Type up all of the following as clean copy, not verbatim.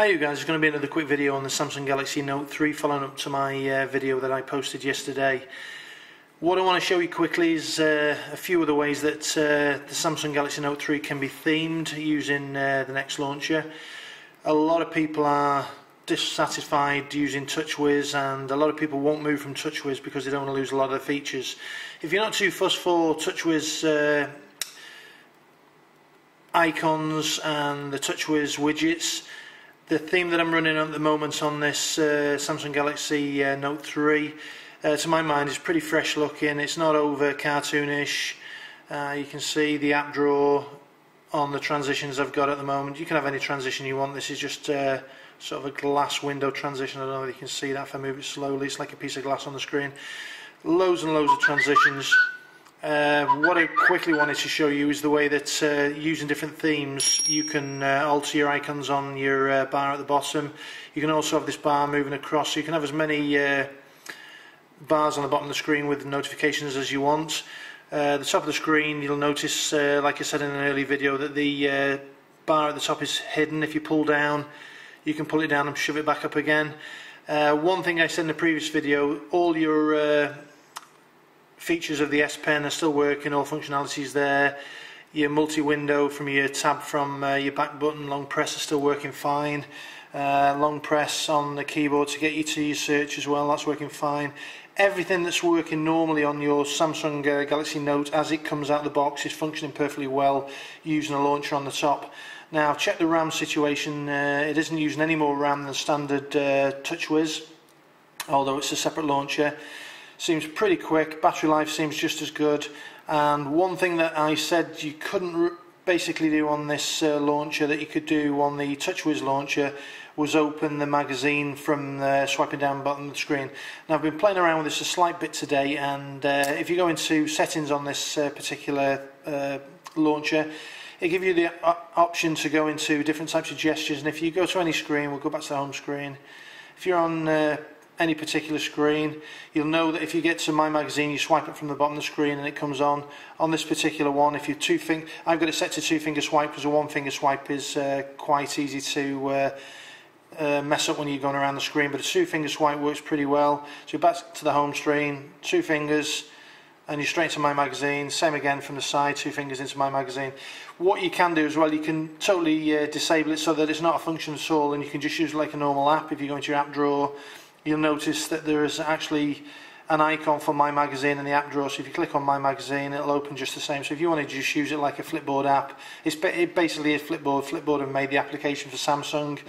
Hi you guys, it's going to be another quick video on the Samsung Galaxy Note 3 following up to my video that I posted yesterday. What I want to show you quickly is a few of the ways that the Samsung Galaxy Note 3 can be themed using the next launcher. A lot of people are dissatisfied using TouchWiz, and a lot of people won't move from TouchWiz because they don't want to lose a lot of the features. If you're not too fussed for TouchWiz icons and the TouchWiz widgets, the theme that I'm running at the moment on this Samsung Galaxy Note 3, to my mind, is pretty fresh looking. It's not over cartoonish. You can see the app drawer on the transitions I've got at the moment. You can have any transition you want. This is just sort of a glass window transition. I don't know if you can see that if I move it slowly. It's like a piece of glass on the screen. Loads and loads of transitions. What I quickly wanted to show you is the way that using different themes you can alter your icons on your bar at the bottom. You can also have this bar moving across, so you can have as many bars on the bottom of the screen with notifications as you want. The top of the screen, you'll notice, like I said in an early video, that the bar at the top is hidden. If you pull down, you can pull it down and shove it back up again. One thing I said in the previous video, all your features of the S Pen are still working, all functionalities there. Your multi-window from your tab from your back button, long press, is still working fine. Long press on the keyboard to get you to your search as well, that's working fine. Everything that's working normally on your Samsung Galaxy Note as it comes out of the box is functioning perfectly well using a launcher on the top. Now check the RAM situation. It isn't using any more RAM than standard TouchWiz, although it's a separate launcher. Seems pretty quick, battery life seems just as good, and one thing that I said you couldn't basically do on this launcher that you could do on the TouchWiz launcher was open the magazine from swiping down the bottom of the screen. Now I've been playing around with this a slight bit today, and if you go into settings on this particular launcher, it gives you the option to go into different types of gestures, and if you go to any screen, we'll go back to the home screen, if you're on any particular screen, you'll know that if you get to My Magazine, you swipe it from the bottom of the screen and it comes on. On this particular one, if you I've got it set to 2-finger swipe because a 1-finger swipe is quite easy to mess up when you're going around the screen, but a 2-finger swipe works pretty well. So you're back to the home screen, 2 fingers, and you're straight to My Magazine. Same again from the side, 2 fingers into My Magazine. What you can do as well, you can totally disable it so that it's not a function at all, and you can just use it like a normal app. If you go into your app drawer, you'll notice that there is actually an icon for My Magazine in the app drawer, so if you click on My Magazine, it'll open just the same. So if you want to just use it like a Flipboard app, it basically is Flipboard. Flipboard have made the application for Samsung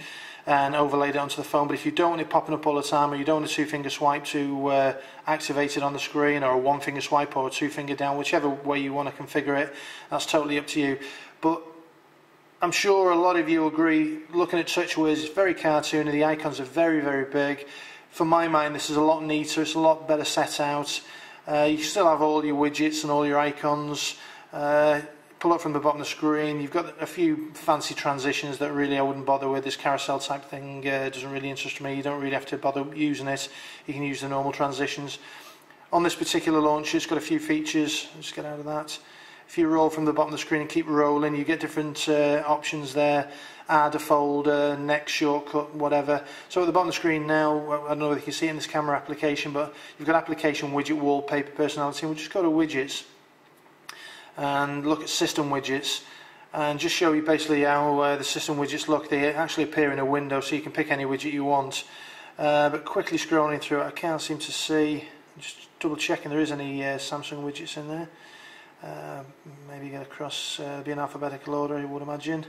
and overlaid it onto the phone, but if you don't want it popping up all the time, or you don't want a 2-finger swipe to activate it on the screen, or a 1-finger swipe or a 2-finger down, whichever way you want to configure it, that's totally up to you. But I'm sure a lot of you agree, looking at TouchWiz, it's very cartoony, the icons are very, very big. For my mind, this is a lot neater, it's a lot better set out. You still have all your widgets and all your icons. Pull up from the bottom of the screen, you've got a few fancy transitions that really I wouldn't bother with. This carousel type thing doesn't really interest me. You don't really have to bother using it. You can use the normal transitions. On this particular launcher, it's got a few features. Let's get out of that. If you roll from the bottom of the screen and keep rolling, you get different options there. Add a folder, next shortcut, whatever. So at the bottom of the screen now, I don't know if you can see it in this camera application, but you've got application, widget, wallpaper, personality, and we'll just go to widgets and look at system widgets and just show you basically how the system widgets look. They actually appear in a window, so you can pick any widget you want. But quickly scrolling through it, I can't seem to see, just double checking there is any Samsung widgets in there. Maybe get across, be in alphabetical order, I would imagine.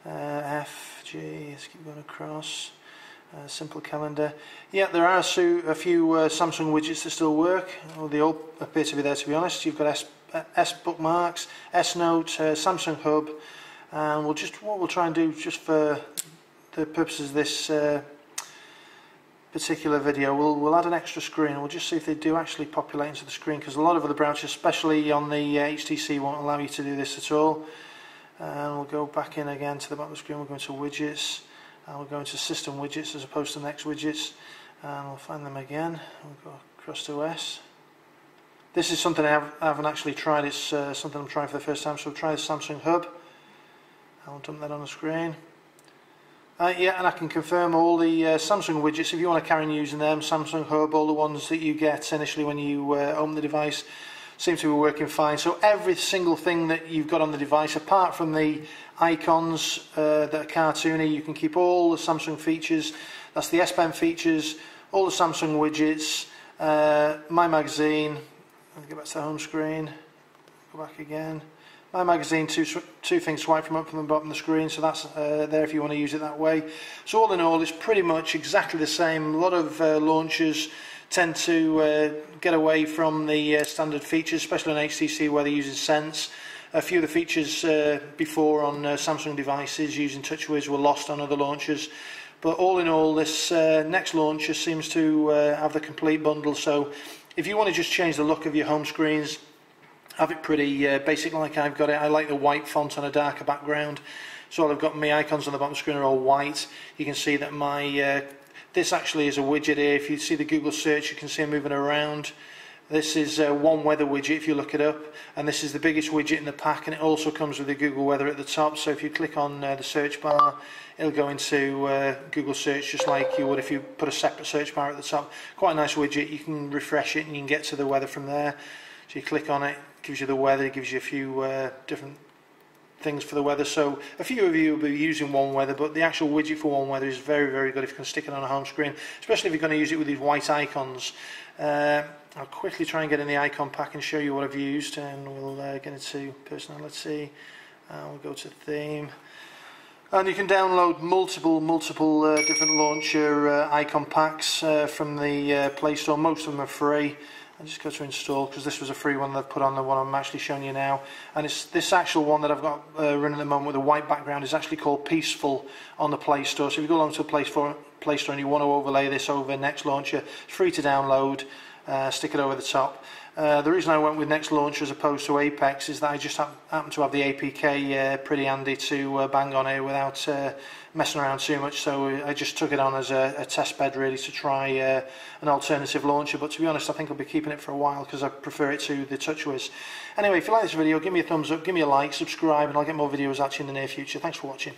F, G, let's keep going across. Simple calendar. Yeah, there are a few Samsung widgets that still work. Well, they all appear to be there, to be honest. You've got S bookmarks, S Note, Samsung Hub, and what we'll try and do just for the purposes of this particular video, we'll add an extra screen, and we'll just see if they do actually populate into the screen, because a lot of other browsers, especially on the HTC, won't allow you to do this at all. And we'll go back in again to the bottom of the screen, we'll go into widgets, and we'll go into system widgets as opposed to next widgets, and we'll find them again. We'll go across to S. This is something I haven't actually tried, it's something I'm trying for the first time, so we'll try the Samsung Hub. I'll dump that on the screen. Yeah, and I can confirm all the Samsung widgets, if you want to carry on using them, Samsung Hub, all the ones that you get initially when you open the device, seem to be working fine. So every single thing that you've got on the device, apart from the icons that are cartoony, you can keep all the Samsung features. That's the S Pen features, all the Samsung widgets, My Magazine. Let me go back to the home screen, go back again. My Magazine, two things swipe from up from the bottom of the screen, so that's there if you want to use it that way. So all in all, it's pretty much exactly the same. A lot of launchers tend to get away from the standard features, especially on HTC where they're using Sense. A few of the features before on Samsung devices using TouchWiz were lost on other launchers. But all in all, this next launcher seems to have the complete bundle. So if you want to just change the look of your home screens, have it pretty basic like I've got it. I like the white font on a darker background. So I've got my icons on the bottom of the screen are all white. You can see that my this actually is a widget here. If you see the Google search, you can see it moving around. This is one weather widget if you look it up, and this is the biggest widget in the pack, and it also comes with the Google weather at the top. So if you click on the search bar, it'll go into Google search just like you would if you put a separate search bar at the top. Quite a nice widget. You can refresh it and you can get to the weather from there. So you click on it, it gives you the weather, it gives you a few different things for the weather. So a few of you will be using One Weather, but the actual widget for One Weather is very, very good if you can stick it on a home screen, especially if you're going to use it with these white icons. I'll quickly try and get in the icon pack and show you what I've used, and we'll get into personality. We'll go to theme, and you can download multiple different launcher icon packs from the Play Store. Most of them are free. I'll just go to install because this was a free one that I've put on the one I'm actually showing you now, and it's this actual one that I've got running at the moment with a white background is actually called Peaceful on the Play Store. So if you go along to the Play Store and you want to overlay this over Next Launcher, it's free to download. Stick it over the top. The reason I went with Next Launcher as opposed to Apex is that I just happen to have the APK pretty handy to bang on here without messing around too much, so I just took it on as a test bed really to try an alternative launcher. But to be honest, I think I'll be keeping it for a while because I prefer it to the TouchWiz. Anyway, if you like this video, give me a thumbs up, give me a like, subscribe, and I'll get more videos at you in the near future. Thanks for watching.